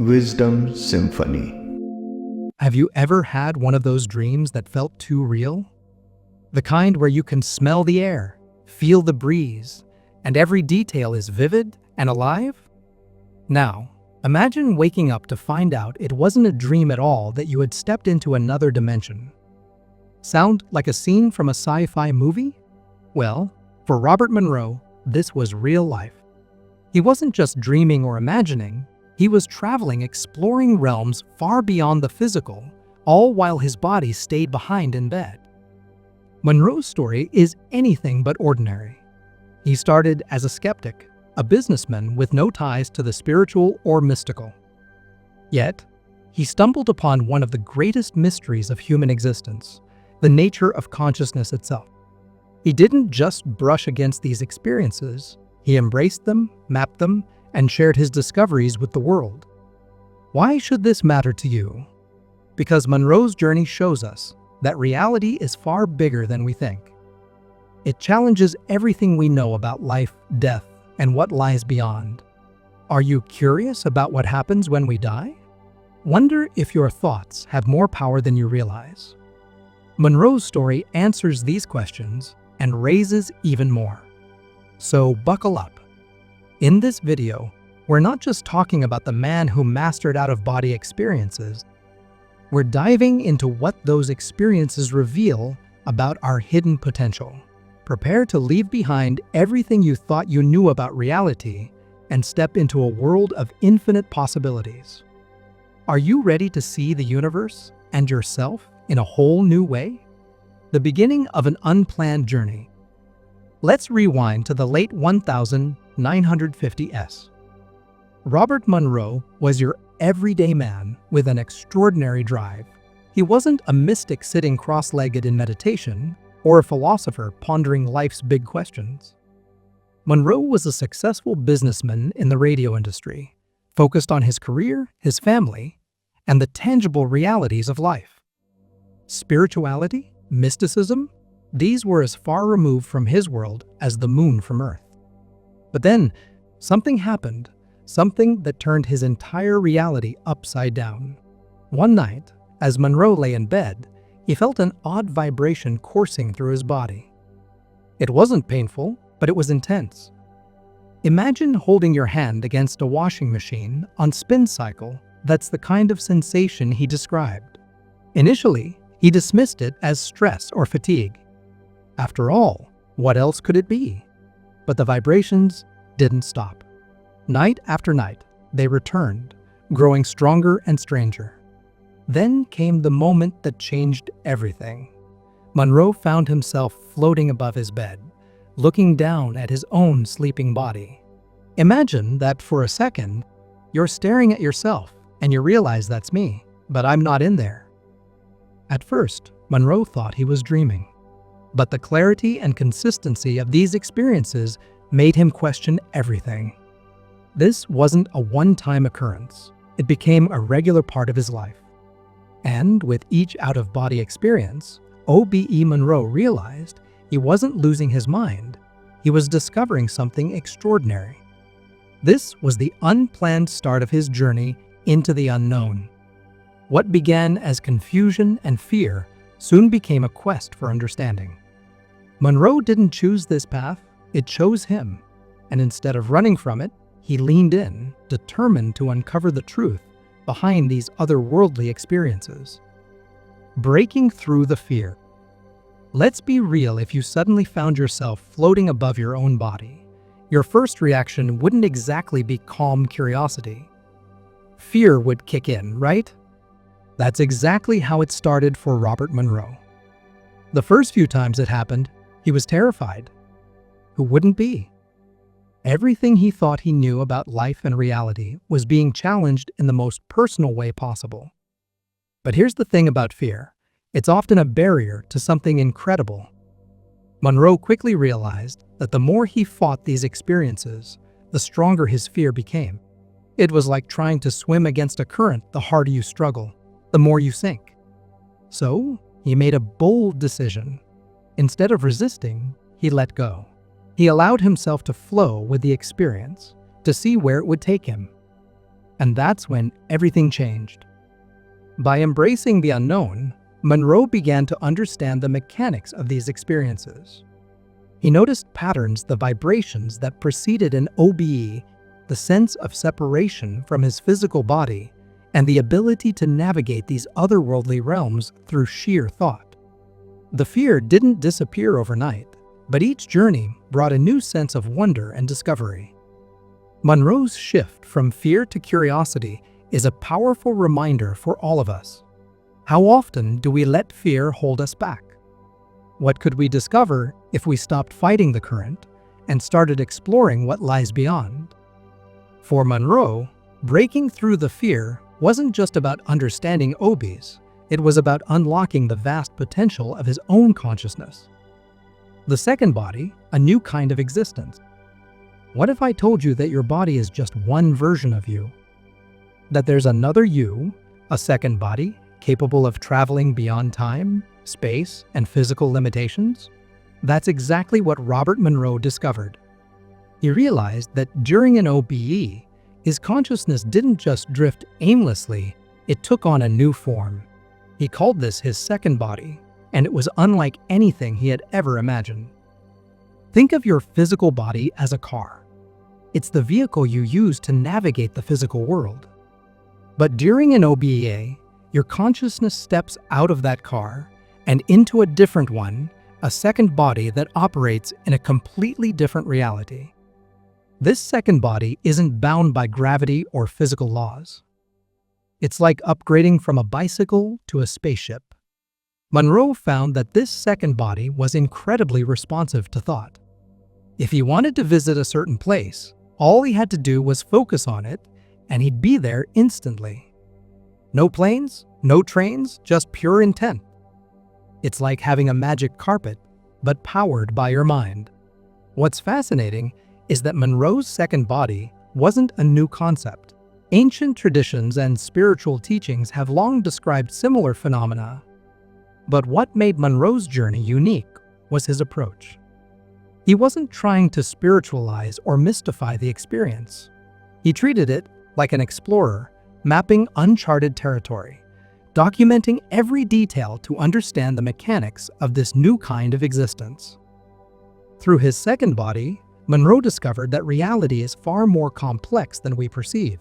Wisdom Symphony. Have you ever had one of those dreams that felt too real? The kind where you can smell the air, feel the breeze, and every detail is vivid and alive? Now, imagine waking up to find out it wasn't a dream at all, that you had stepped into another dimension. Sound like a scene from a sci-fi movie? Well, for Robert Monroe, this was real life. He wasn't just dreaming or imagining. He was traveling, exploring realms far beyond the physical, all while his body stayed behind in bed. Monroe's story is anything but ordinary. He started as a skeptic, a businessman with no ties to the spiritual or mystical. Yet, he stumbled upon one of the greatest mysteries of human existence, the nature of consciousness itself. He didn't just brush against these experiences, he embraced them, mapped them, and shared his discoveries with the world. Why should this matter to you? Because Monroe's journey shows us that reality is far bigger than we think. It challenges everything we know about life, death, and what lies beyond. Are you curious about what happens when we die? Wonder if your thoughts have more power than you realize. Monroe's story answers these questions and raises even more. So buckle up. In this video, we're not just talking about the man who mastered out-of-body experiences. We're diving into what those experiences reveal about our hidden potential. Prepare to leave behind everything you thought you knew about reality and step into a world of infinite possibilities. Are you ready to see the universe and yourself in a whole new way? The beginning of an unplanned journey. Let's rewind to the late 1950s. Robert Monroe was your everyday man with an extraordinary drive. He wasn't a mystic sitting cross-legged in meditation or a philosopher pondering life's big questions. Monroe was a successful businessman in the radio industry, focused on his career, his family, and the tangible realities of life. Spirituality, mysticism, these were as far removed from his world as the moon from Earth. But then, something happened, something that turned his entire reality upside down. One night, as Monroe lay in bed, he felt an odd vibration coursing through his body. It wasn't painful, but it was intense. Imagine holding your hand against a washing machine on spin cycle. That's the kind of sensation he described. Initially, he dismissed it as stress or fatigue. After all, what else could it be? But the vibrations didn't stop. Night after night, they returned, growing stronger and stranger. Then came the moment that changed everything. Monroe found himself floating above his bed, looking down at his own sleeping body. Imagine that for a second, you're staring at yourself and you realize that's me, but I'm not in there. At first, Monroe thought he was dreaming. But the clarity and consistency of these experiences made him question everything. This wasn't a one-time occurrence. It became a regular part of his life. And with each out-of-body experience, OBE Monroe realized he wasn't losing his mind. He was discovering something extraordinary. This was the unplanned start of his journey into the unknown. What began as confusion and fear soon became a quest for understanding. Monroe didn't choose this path, it chose him. And instead of running from it, he leaned in, determined to uncover the truth behind these otherworldly experiences. Breaking through the fear. Let's be real, if you suddenly found yourself floating above your own body, your first reaction wouldn't exactly be calm curiosity. Fear would kick in, right? That's exactly how it started for Robert Monroe. The first few times it happened, he was terrified. Who wouldn't be? Everything he thought he knew about life and reality was being challenged in the most personal way possible. But here's the thing about fear. It's often a barrier to something incredible. Monroe quickly realized that the more he fought these experiences, the stronger his fear became. It was like trying to swim against a current. The harder you struggle, the more you sink. So, he made a bold decision. Instead of resisting, he let go. He allowed himself to flow with the experience, to see where it would take him. And that's when everything changed. By embracing the unknown, Monroe began to understand the mechanics of these experiences. He noticed patterns, the vibrations that preceded an OBE, the sense of separation from his physical body, and the ability to navigate these otherworldly realms through sheer thought. The fear didn't disappear overnight, but each journey brought a new sense of wonder and discovery. Monroe's shift from fear to curiosity is a powerful reminder for all of us. How often do we let fear hold us back? What could we discover if we stopped fighting the current and started exploring what lies beyond? For Monroe, breaking through the fear wasn't just about understanding OBs, it was about unlocking the vast potential of his own consciousness. The second body, a new kind of existence. What if I told you that your body is just one version of you? That there's another you, a second body, capable of traveling beyond time, space, and physical limitations? That's exactly what Robert Monroe discovered. He realized that during an OBE, his consciousness didn't just drift aimlessly, it took on a new form. He called this his second body, and it was unlike anything he had ever imagined. Think of your physical body as a car. It's the vehicle you use to navigate the physical world. But during an OBE, your consciousness steps out of that car and into a different one, a second body that operates in a completely different reality. This second body isn't bound by gravity or physical laws. It's like upgrading from a bicycle to a spaceship. Monroe found that this second body was incredibly responsive to thought. If he wanted to visit a certain place, all he had to do was focus on it, and he'd be there instantly. No planes, no trains, just pure intent. It's like having a magic carpet, but powered by your mind. What's fascinating is that Monroe's second body wasn't a new concept. Ancient traditions and spiritual teachings have long described similar phenomena. But what made Monroe's journey unique was his approach. He wasn't trying to spiritualize or mystify the experience. He treated it like an explorer, mapping uncharted territory, documenting every detail to understand the mechanics of this new kind of existence. Through his second body, Monroe discovered that reality is far more complex than we perceive.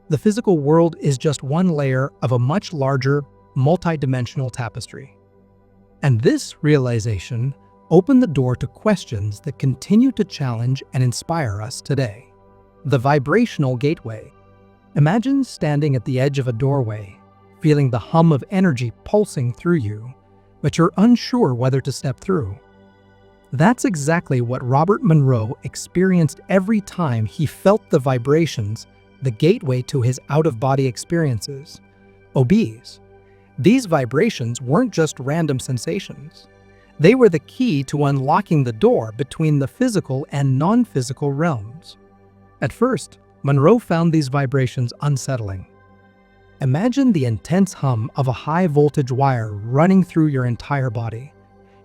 The physical world is just one layer of a much larger, multidimensional tapestry. And this realization opened the door to questions that continue to challenge and inspire us today. The vibrational gateway. Imagine standing at the edge of a doorway, feeling the hum of energy pulsing through you, but you're unsure whether to step through. That's exactly what Robert Monroe experienced every time he felt the vibrations, the gateway to his out-of-body experiences, OBs. These vibrations weren't just random sensations. They were the key to unlocking the door between the physical and non-physical realms. At first, Monroe found these vibrations unsettling. Imagine the intense hum of a high-voltage wire running through your entire body.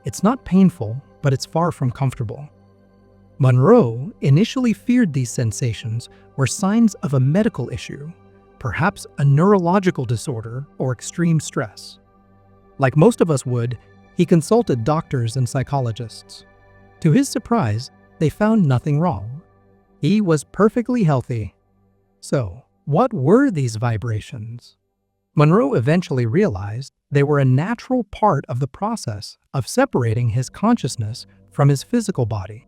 It's not painful, but it's far from comfortable. Monroe initially feared these sensations were signs of a medical issue, perhaps a neurological disorder or extreme stress. Like most of us would, he consulted doctors and psychologists. To his surprise, they found nothing wrong. He was perfectly healthy. So, what were these vibrations? Monroe eventually realized they were a natural part of the process of separating his consciousness from his physical body.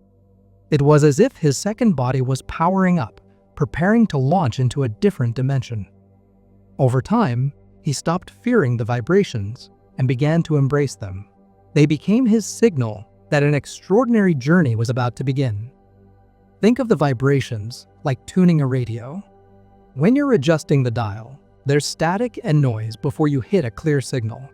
It was as if his second body was powering up, preparing to launch into a different dimension. Over time, he stopped fearing the vibrations and began to embrace them. They became his signal that an extraordinary journey was about to begin. Think of the vibrations like tuning a radio. When you're adjusting the dial, there's static and noise before you hit a clear signal.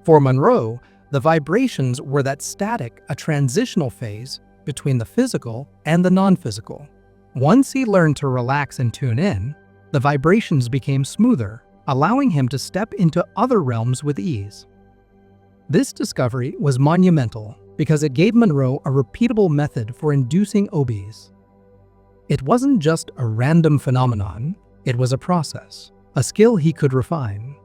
For Monroe, the vibrations were that static, a transitional phase between the physical and the non-physical. Once he learned to relax and tune in, the vibrations became smoother, allowing him to step into other realms with ease. This discovery was monumental because it gave Monroe a repeatable method for inducing OBs. It wasn't just a random phenomenon, It was a process, a skill he could refine.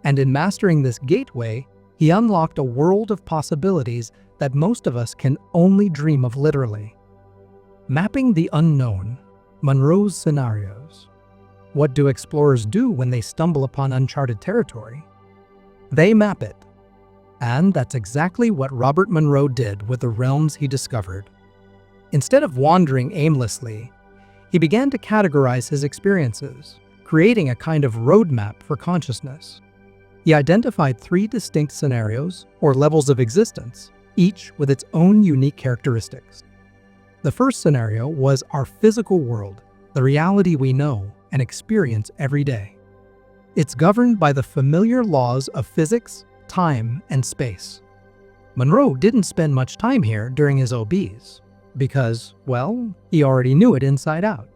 And in mastering this gateway, he unlocked a world of possibilities that most of us can only dream of literally. Mapping the unknown, Monroe's scenarios. What do explorers do when they stumble upon uncharted territory? They map it. And that's exactly what Robert Monroe did with the realms he discovered. Instead of wandering aimlessly, he began to categorize his experiences, creating a kind of roadmap for consciousness. He identified 3 distinct scenarios, or levels of existence, each with its own unique characteristics. The first scenario was our physical world, the reality we know and experience every day. It's governed by the familiar laws of physics, time, and space. Monroe didn't spend much time here during his OBs, because, well, he already knew it inside out.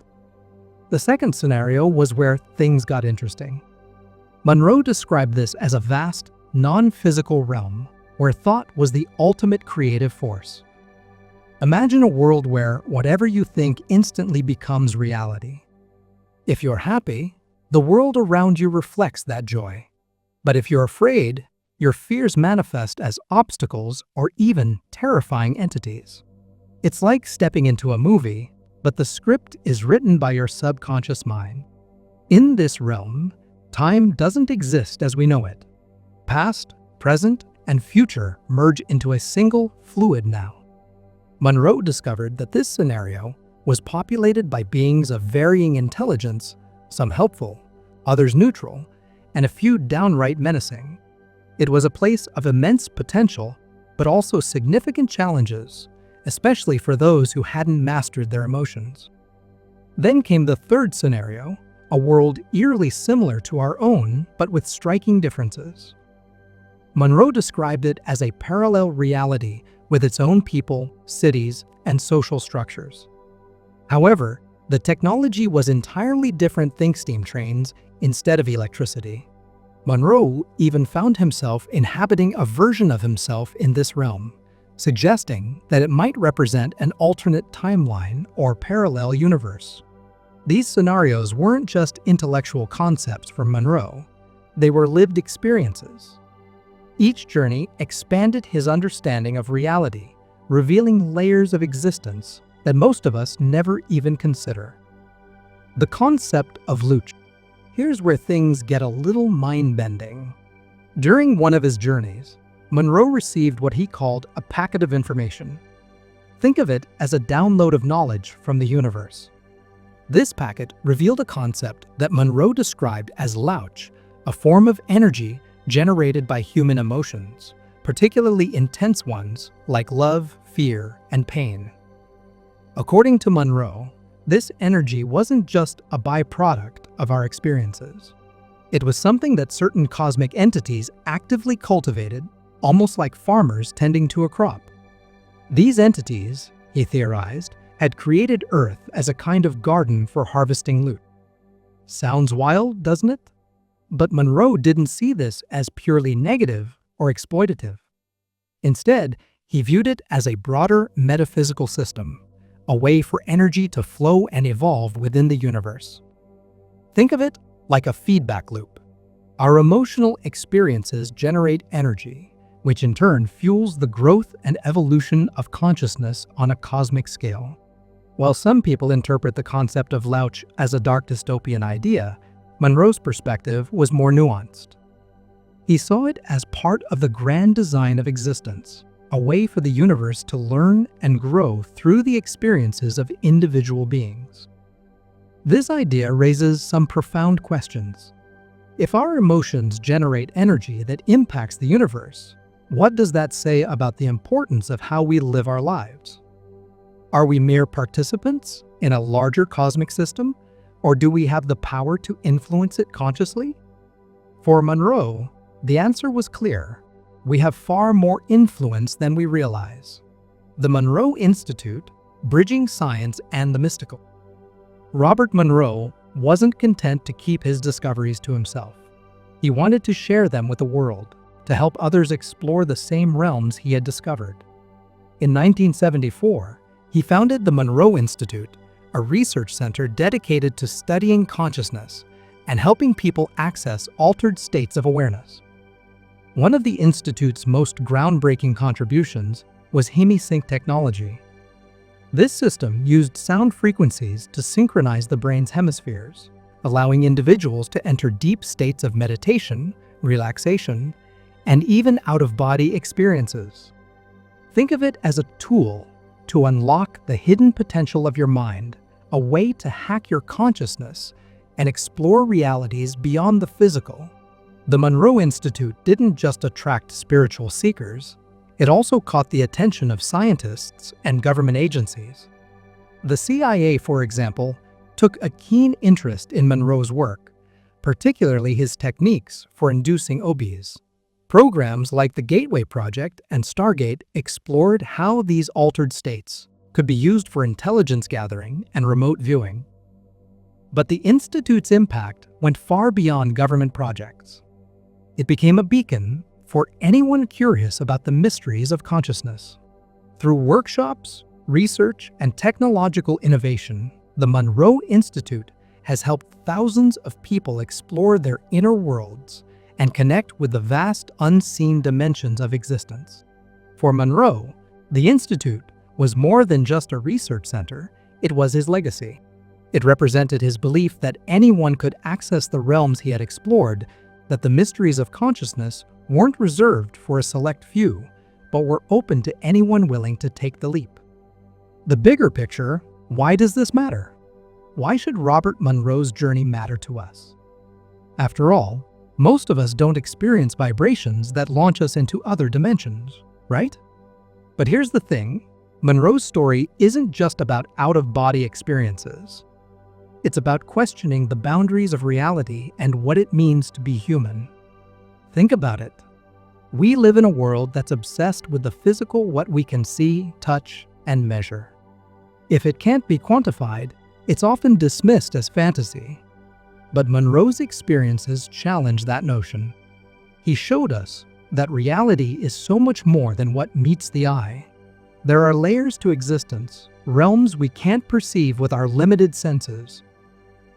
The second scenario was where things got interesting. Monroe described this as a vast, non-physical realm where thought was the ultimate creative force. Imagine a world where whatever you think instantly becomes reality. If you're happy, the world around you reflects that joy. But if you're afraid, your fears manifest as obstacles or even terrifying entities. It's like stepping into a movie, but the script is written by your subconscious mind. In this realm, time doesn't exist as we know it. Past, present, and future merge into a single fluid now. Monroe discovered that this scenario was populated by beings of varying intelligence, some helpful, others neutral, and a few downright menacing. It was a place of immense potential, but also significant challenges, especially for those who hadn't mastered their emotions. Then came the third scenario, a world eerily similar to our own, but with striking differences. Monroe described it as a parallel reality with its own people, cities, and social structures. However, the technology was entirely different think steam trains instead of electricity. Monroe even found himself inhabiting a version of himself in this realm, suggesting that it might represent an alternate timeline or parallel universe. These scenarios weren't just intellectual concepts for Monroe, they were lived experiences. Each journey expanded his understanding of reality, revealing layers of existence that most of us never even consider. The concept of LOOSH. Here's where things get a little mind-bending. During one of his journeys, Monroe received what he called a packet of information. Think of it as a download of knowledge from the universe. This packet revealed a concept that Monroe described as LOOSH, a form of energy generated by human emotions, particularly intense ones like love, fear, and pain. According to Monroe, this energy wasn't just a byproduct of our experiences. It was something that certain cosmic entities actively cultivated, almost like farmers tending to a crop. These entities, he theorized, had created Earth as a kind of garden for harvesting loot. Sounds wild, doesn't it? But Monroe didn't see this as purely negative or exploitative. Instead, he viewed it as a broader metaphysical system, a way for energy to flow and evolve within the universe. Think of it like a feedback loop. Our emotional experiences generate energy, which in turn fuels the growth and evolution of consciousness on a cosmic scale. While some people interpret the concept of LOOSH as a dark dystopian idea, Monroe's perspective was more nuanced. He saw it as part of the grand design of existence, a way for the universe to learn and grow through the experiences of individual beings. This idea raises some profound questions. If our emotions generate energy that impacts the universe, what does that say about the importance of how we live our lives? Are we mere participants in a larger cosmic system, or do we have the power to influence it consciously? For Monroe, the answer was clear. We have far more influence than we realize. The Monroe Institute, bridging science and the mystical. Robert Monroe wasn't content to keep his discoveries to himself. He wanted to share them with the world, to help others explore the same realms he had discovered. In 1974, he founded the Monroe Institute, a research center dedicated to studying consciousness and helping people access altered states of awareness. One of the Institute's most groundbreaking contributions was Hemi-Sync technology. This system used sound frequencies to synchronize the brain's hemispheres, allowing individuals to enter deep states of meditation, relaxation, and even out-of-body experiences. Think of it as a tool to unlock the hidden potential of your mind, a way to hack your consciousness and explore realities beyond the physical. The Monroe Institute didn't just attract spiritual seekers, it also caught the attention of scientists and government agencies. The CIA, for example, took a keen interest in Monroe's work, particularly his techniques for inducing OBs. Programs like the Gateway Project and Stargate explored how these altered states could be used for intelligence gathering and remote viewing. But the Institute's impact went far beyond government projects. It became a beacon for anyone curious about the mysteries of consciousness. Through workshops, research, and technological innovation, the Monroe Institute has helped thousands of people explore their inner worlds and connect with the vast unseen dimensions of existence. For Monroe, the Institute was more than just a research center, it was his legacy. It represented his belief that anyone could access the realms he had explored, that the mysteries of consciousness weren't reserved for a select few, but were open to anyone willing to take the leap. The bigger picture, why does this matter? Why should Robert Monroe's journey matter to us? After all, most of us don't experience vibrations that launch us into other dimensions, right? But here's the thing, Monroe's story isn't just about out-of-body experiences. It's about questioning the boundaries of reality and what it means to be human. Think about it. We live in a world that's obsessed with the physical, what we can see, touch, and measure. If it can't be quantified, it's often dismissed as fantasy. But Monroe's experiences challenge that notion. He showed us that reality is so much more than what meets the eye. There are layers to existence, realms we can't perceive with our limited senses.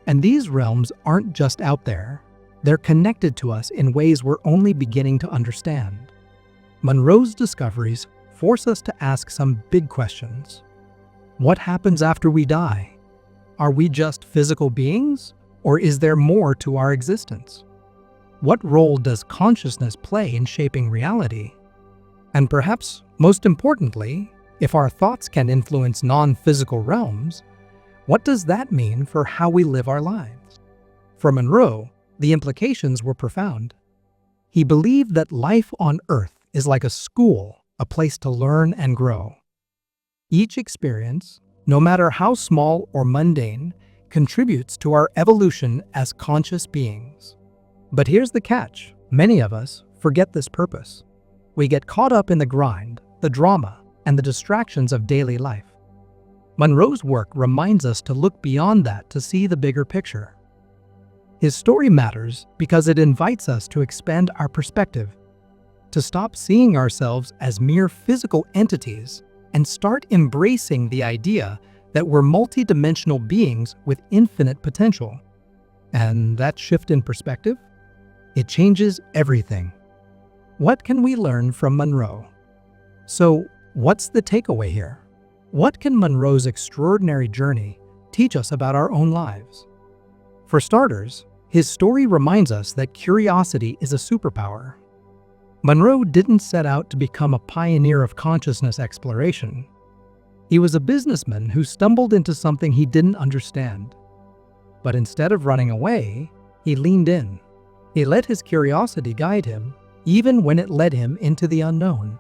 And these realms aren't just out there, they're connected to us in ways we're only beginning to understand. Monroe's discoveries force us to ask some big questions. What happens after we die? Are we just physical beings, or is there more to our existence? What role does consciousness play in shaping reality? And perhaps, most importantly, if our thoughts can influence non-physical realms, what does that mean for how we live our lives? For Monroe, the implications were profound. He believed that life on Earth is like a school, a place to learn and grow. Each experience, no matter how small or mundane, contributes to our evolution as conscious beings. But here's the catch. Many of us forget this purpose. We get caught up in the grind, the drama, and the distractions of daily life. Monroe's work reminds us to look beyond that to see the bigger picture. His story matters because it invites us to expand our perspective, to stop seeing ourselves as mere physical entities and start embracing the idea that we're multidimensional beings with infinite potential. And that shift in perspective, it changes everything. What can we learn from Monroe? So, what's the takeaway here? What can Monroe's extraordinary journey teach us about our own lives? For starters, his story reminds us that curiosity is a superpower. Monroe didn't set out to become a pioneer of consciousness exploration. He was a businessman who stumbled into something he didn't understand. But instead of running away, he leaned in. He let his curiosity guide him, even when it led him into the unknown.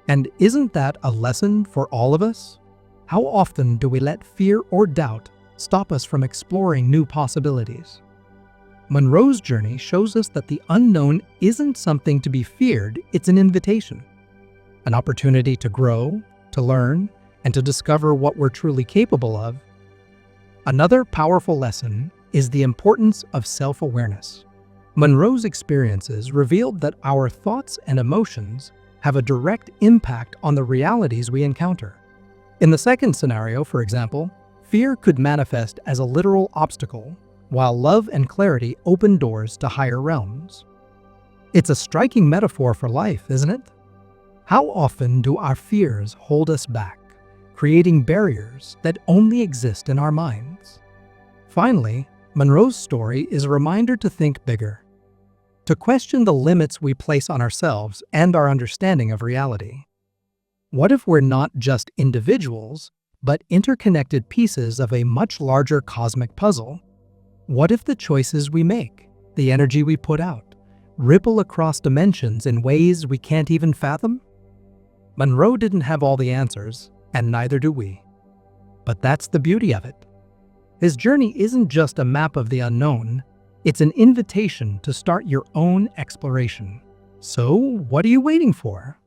And isn't that a lesson for all of us? How often do we let fear or doubt stop us from exploring new possibilities? Monroe's journey shows us that the unknown isn't something to be feared, it's an invitation. An opportunity to grow, to learn, and to discover what we're truly capable of. Another powerful lesson is the importance of self-awareness. Monroe's experiences revealed that our thoughts and emotions have a direct impact on the realities we encounter. In the second scenario, for example, fear could manifest as a literal obstacle, while love and clarity open doors to higher realms. It's a striking metaphor for life, isn't it? How often do our fears hold us back, creating barriers that only exist in our minds? Finally, Monroe's story is a reminder to think bigger, to question the limits we place on ourselves and our understanding of reality. What if we're not just individuals, but interconnected pieces of a much larger cosmic puzzle? What if the choices we make, the energy we put out, ripple across dimensions in ways we can't even fathom? Monroe didn't have all the answers, and neither do we. But that's the beauty of it. His journey isn't just a map of the unknown, it's an invitation to start your own exploration. So, what are you waiting for?